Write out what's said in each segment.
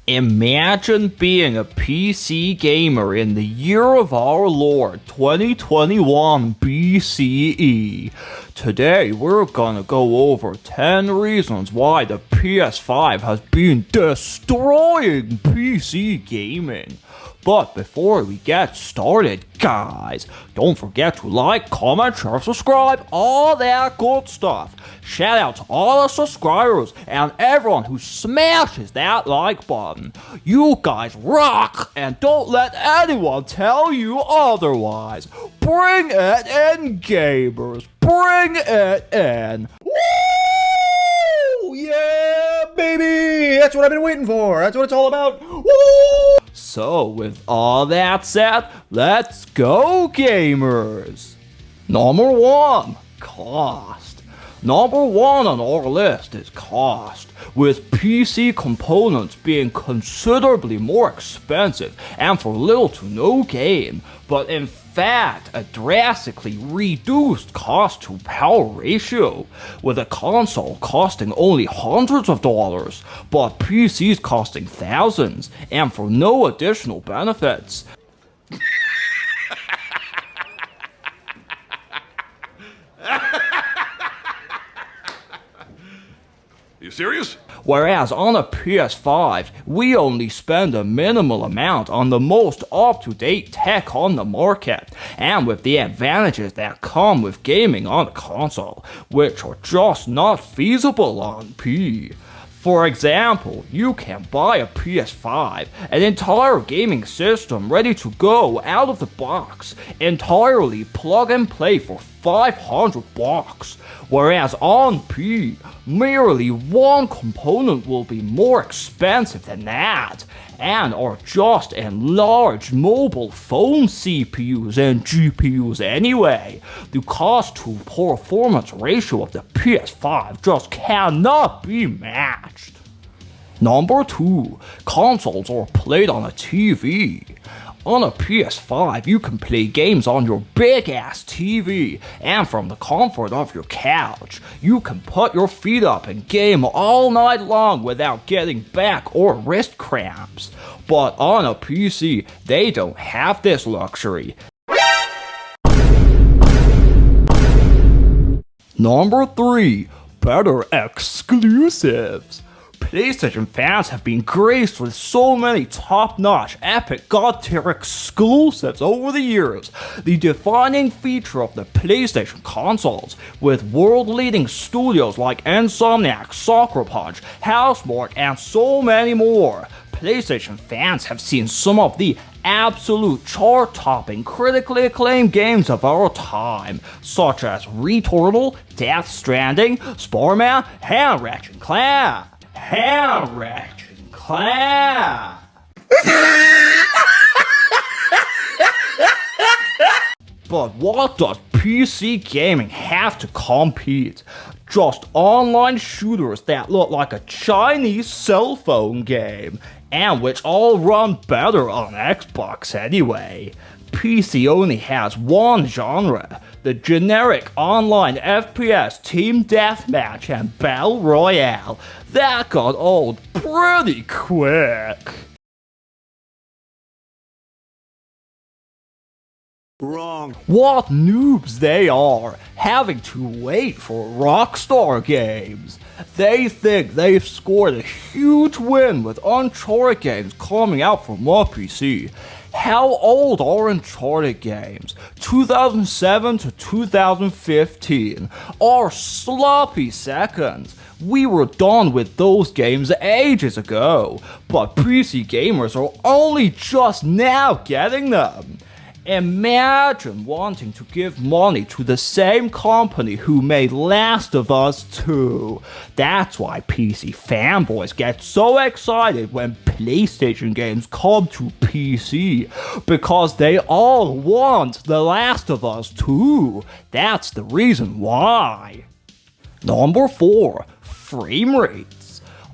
Imagine being a PC gamer in the year of our Lord 2021 BCE. Today we're gonna go over 10 reasons why the PS5 has been destroying PC gaming. But before we get started, guys, don't forget to like, comment, share, subscribe, all that good stuff. Shout out to all the subscribers and everyone who smashes that like button. You guys rock, and don't let anyone tell you otherwise. Bring it in, gamers. Bring it in. Woo! Yeah, baby! That's what I've been waiting for. That's what it's all about. Woo! So, with all that said, let's go, gamers! Number 1, cost. Number 1 on our list is cost, with PC components being considerably more expensive and for little to no gain, but in fact a drastically reduced cost to power ratio, with a console costing only hundreds of dollars, but PCs costing thousands, and for no additional benefits. You serious? Whereas on a PS5, we only spend a minimal amount on the most up-to-date tech on the market, and with the advantages that come with gaming on a console, which are just not feasible on P. For example, you can buy a PS5, an entire gaming system ready to go out of the box, entirely plug and play for $500, whereas on P, merely one component will be more expensive than that, and are just enlarged mobile phone CPUs and GPUs anyway. The cost to performance ratio of the PS5 just cannot be matched. Number 2, consoles are played on a TV. On a PS5, you can play games on your big-ass TV, and from the comfort of your couch, you can put your feet up and game all night long without getting back or wrist cramps. But on a PC, they don't have this luxury. Number 3, better exclusives. PlayStation fans have been graced with so many top-notch, epic, god-tier exclusives over the years, the defining feature of the PlayStation consoles, with world-leading studios like Insomniac, Sucker Punch, Housemarque, and so many more. PlayStation fans have seen some of the absolute chart-topping, critically acclaimed games of our time, such as Returnal, Death Stranding, Spider-Man, and Ratchet & Clank. But what does PC gaming have to compete? Just online shooters that look like a Chinese cell phone game, and which all run better on Xbox anyway. PC only has one genre, the generic online FPS team deathmatch and battle royale. That got old pretty quick. Wrong. What noobs they are, having to wait for Rockstar games. They think they've scored a huge win with Uncharted games coming out from my PC. How old are Uncharted games? 2007 to 2015 are sloppy seconds. We were done with those games ages ago, but PC gamers are only just now getting them. Imagine wanting to give money to the same company who made Last of Us 2. That's why PC fanboys get so excited when PlayStation games come to PC, because they all want The Last of Us 2. That's the reason why. Number 4, frame rates.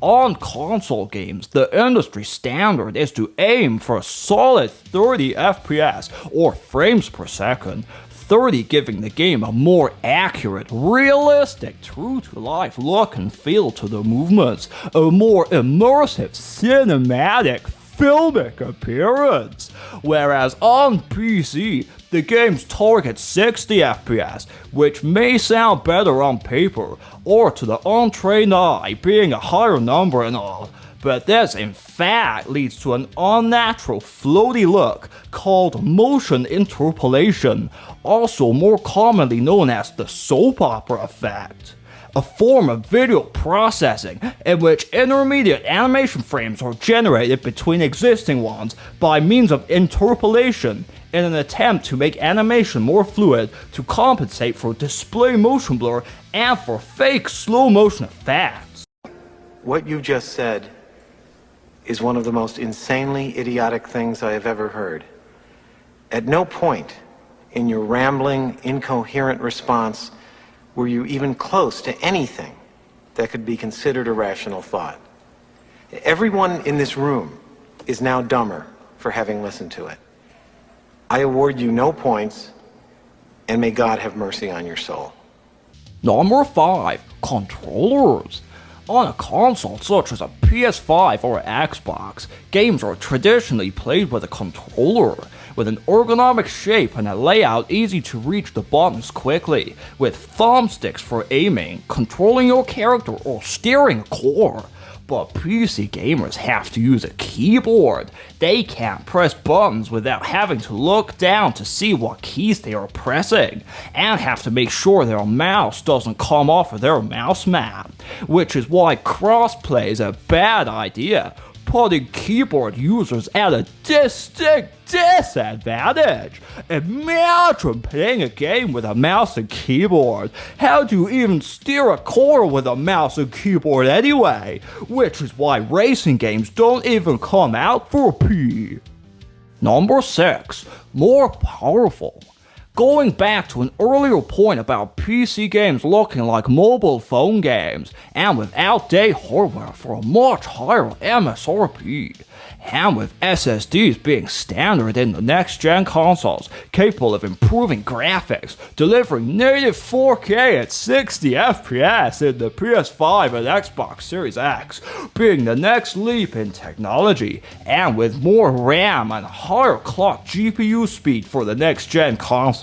On console games, the industry standard is to aim for a solid 30 FPS or frames per second. 30 giving the game a more accurate, realistic, true-to-life look and feel to the movements, a more immersive, cinematic, filmic appearance. Whereas on PC, the game's targets 60 FPS, which may sound better on paper, or to the untrained eye being a higher number and all, but this in fact leads to an unnatural floaty look called motion interpolation, also more commonly known as the soap opera effect. A form of video processing in which intermediate animation frames are generated between existing ones by means of interpolation in an attempt to make animation more fluid to compensate for display motion blur and for fake slow motion effects. What you just said is one of the most insanely idiotic things I have ever heard. At no point in your rambling, incoherent response were you even close to anything that could be considered a rational thought. Everyone in this room is now dumber for having listened to it. I award you no points, and may God have mercy on your soul. Number 5. Controllers. On a console such as a PS5 or Xbox, games are traditionally played with a controller, with an ergonomic shape and a layout easy to reach the buttons quickly, with thumbsticks for aiming, controlling your character, or steering a core. But PC gamers have to use a keyboard. They can't press buttons without having to look down to see what keys they are pressing, and have to make sure their mouse doesn't come off of their mouse mat, which is why crossplay is a bad idea, putting keyboard users at a distinct disadvantage. Imagine playing a game with a mouse and keyboard. How do you even steer a core with a mouse and keyboard anyway? Which is why racing games don't even come out for P. Number 6. More powerful. Going back to an earlier point about PC games looking like mobile phone games, and with outdated hardware for a much higher MSRP, and with SSDs being standard in the next-gen consoles, capable of improving graphics, delivering native 4K at 60 FPS in the PS5 and Xbox Series X, being the next leap in technology, and with more RAM and higher clock GPU speed for the next-gen consoles,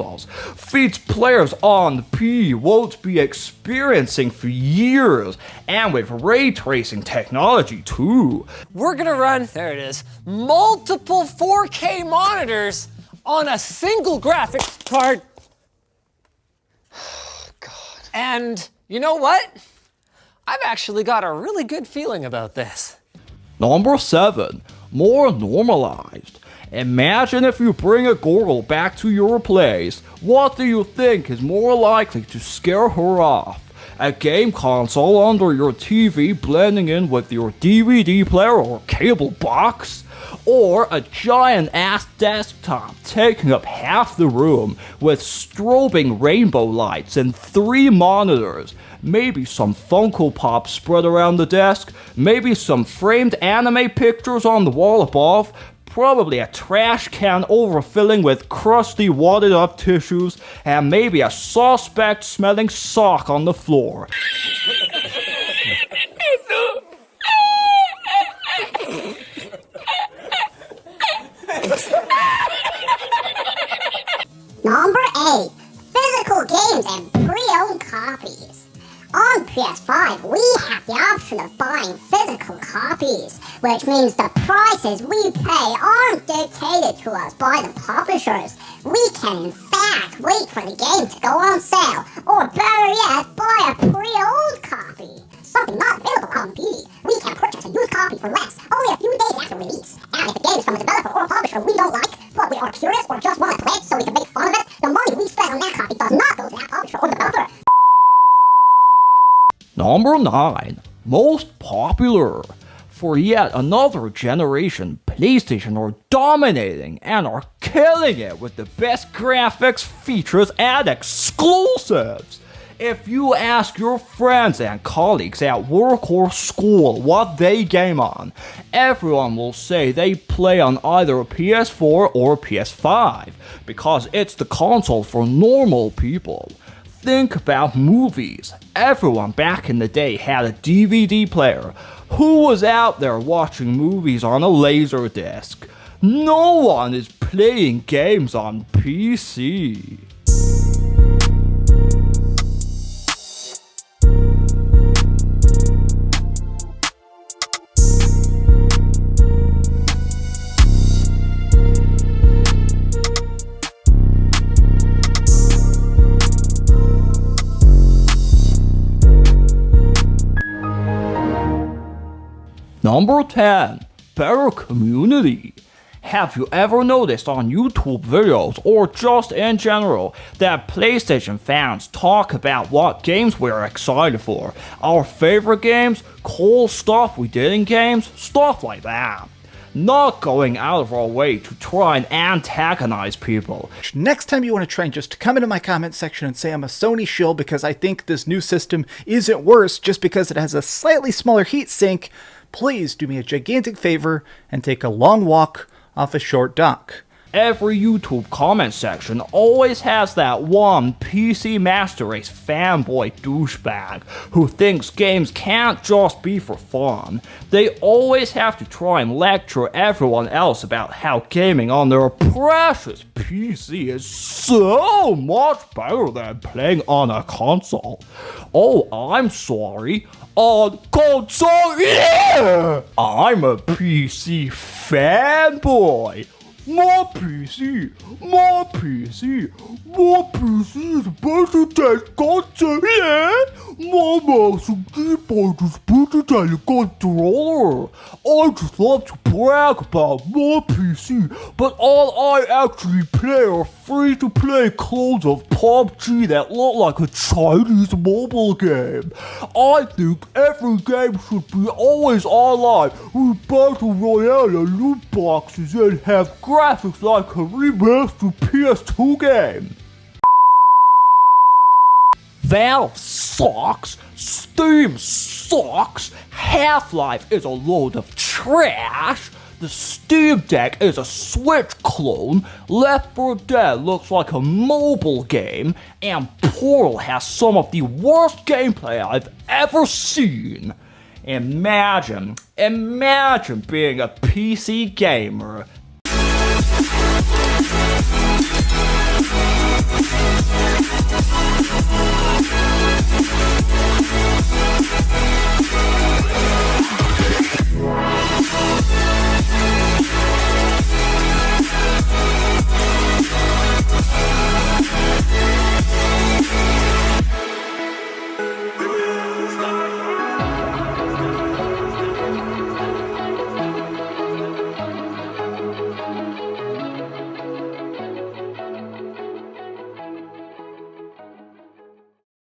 feats players on P won't be experiencing for years, and with ray tracing technology too. We're gonna run, there it is, multiple 4K monitors on a single graphics card. God. And you know what? I've actually got a really good feeling about this. Number 7. More normalized. Imagine if you bring a girl back to your place. What do you think is more likely to scare her off? A game console under your TV blending in with your DVD player or cable box? Or a giant-ass desktop taking up half the room with strobing rainbow lights and 3 monitors? Maybe some Funko Pops spread around the desk, maybe some framed anime pictures on the wall above, probably a trash can overfilling with crusty wadded up tissues, and maybe a suspect smelling sock on the floor. Number 8. Physical games and pre-owned copies. On PS5, we have the option of buying physical copies, which means the prices we pay aren't dictated to us by the publishers. We can in fact wait for the game to go on sale, or better yet, buy a pre-owned copy. Something not available on PC. We can purchase a used copy for less, only a few days after release. And if the game is from a developer or publisher we don't like, but we are curious or just want to play it so we can make fun of it, the money we spend on that copy does not go to that publisher or developer. Number 9. Most popular. For yet another generation, PlayStation are dominating and are killing it with the best graphics, features, and exclusives. If you ask your friends and colleagues at work or school what they game on, everyone will say they play on either a PS4 or a PS5 because it's the console for normal people. Think about movies. Everyone back in the day had a DVD player. Who was out there watching movies on a Laserdisc? No one is playing games on PC. Number 10. Better community. Have you ever noticed on YouTube videos, or just in general, that PlayStation fans talk about what games we're excited for? Our favorite games, cool stuff we did in games, stuff like that. Not going out of our way to try and antagonize people. Next time you want to try and just come into my comment section and say I'm a Sony shill because I think this new system isn't worse just because it has a slightly smaller heatsink, please do me a gigantic favor and take a long walk off a short dock. Every YouTube comment section always has that one PC Master Race fanboy douchebag who thinks games can't just be for fun. They always have to try and lecture everyone else about how gaming on their precious PC is so much better than playing on a console. Oh, I'm sorry. On console, yeah! I'm a PC fanboy. More PC, more PC, more PC is better than console, yeah? More mouse and keyboard is better than a controller. I just love to brag about more PC, but all I actually play are free-to-play clones of PUBG that look like a Chinese mobile game. I think every game should be always online with Battle Royale and loot boxes and have graphics like a remastered PS2 game. Valve sucks, Steam sucks, Half-Life is a load of trash, the Steam Deck is a Switch clone, Left 4 Dead looks like a mobile game, and Portal has some of the worst gameplay I've ever seen. Imagine being a PC gamer